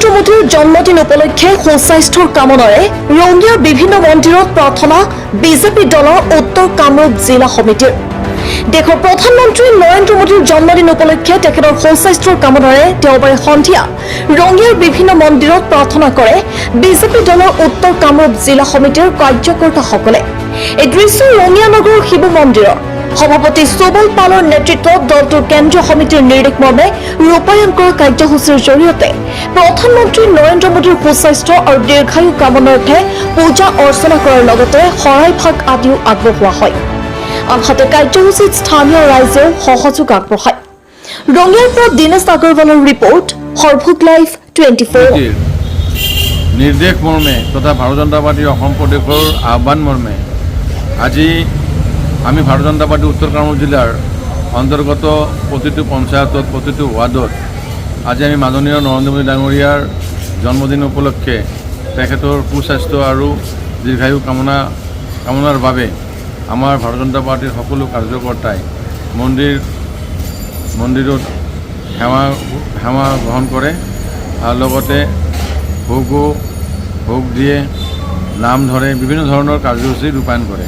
নৰেন্দ্ৰ মোদীৰ জন্মদিন উপলক্ষে সুস্বাস্থ্যৰ কামনাৰে ৰঙিয়াৰ বিভিন্ন মন্দিৰত প্ৰাৰ্থনা বিজেপি দলৰ উত্তৰ কামৰূপ জিলা সমিতিৰ। দেশৰ প্ৰধানমন্ত্ৰী নৰেন্দ্ৰ মোদীৰ জন্মদিন উপলক্ষে তেখেতৰ সুস্বাস্থ্যৰ কামনাৰে দেওবাৰে সন্ধিয়া ৰঙিয়াৰ বিভিন্ন মন্দিৰত প্ৰাৰ্থনা কৰে বিজেপি দলৰ উত্তৰ কামৰূপ জিলা সমিতিৰ কাৰ্যকৰ্তাসকলে। এই দৃশ্য ৰঙিয়া নগৰৰ শিৱ মন্দিৰৰ সভাপতি সুবল পালৰ নেতৃত্বত দলটোৰ কেন্দ্ৰীয় সমিতিৰ নিৰ্দেশ মৰ্মে ৰূপায়ণ কৰা কাৰ্যসূচীৰ জৰিয়তে প্ৰধানমন্ত্ৰী নৰেন্দ্ৰ মোদীৰ সুস্বাস্থ্য আৰু দীৰ্ঘায়ু কামনাৰ্থে পূজা অৰ্চনা কৰাৰ লগতে শৰাই ভাগ আদিও আগবঢ়োৱা হয়। আনহাতে কাৰ্যসূচীত স্থানীয় ৰাইজেও সহযোগ আগবঢ়ায়। ৰঙিয়াৰ পৰা দীনেশ আগৰৱালৰ ৰিপৰ্ট, সৰ্বভোগ লাইভ 24। নিৰ্দেশ মৰ্মে তথা ভাৰতীয় জনতা পাৰ্টীৰ অসম প্ৰদেশৰ আহ্বান মৰ্মে আজি আমি ভাৰতীয় জনতা পাৰ্টি উত্তৰ কামৰূপ জিলাৰ অন্তৰ্গত প্ৰতিটো পঞ্চায়তত প্ৰতিটো ৱাৰ্ডত আজি আমি মাননীয় নৰেন্দ্ৰ মোদী ডাঙৰীয়াৰ জন্মদিন উপলক্ষে তেখেতৰ সুস্বাস্থ্য আৰু দীৰ্ঘায়ু কামনাৰ বাবে আমাৰ ভাৰতীয় জনতা পাৰ্টিৰ সকলো কাৰ্যকৰ্তাই মন্দিৰত সেৱা গ্ৰহণ কৰে আৰু লগতে ভোগ দিয়ে, নাম ধৰে, বিভিন্ন ধৰণৰ কাৰ্যসূচী ৰূপায়ণ কৰে।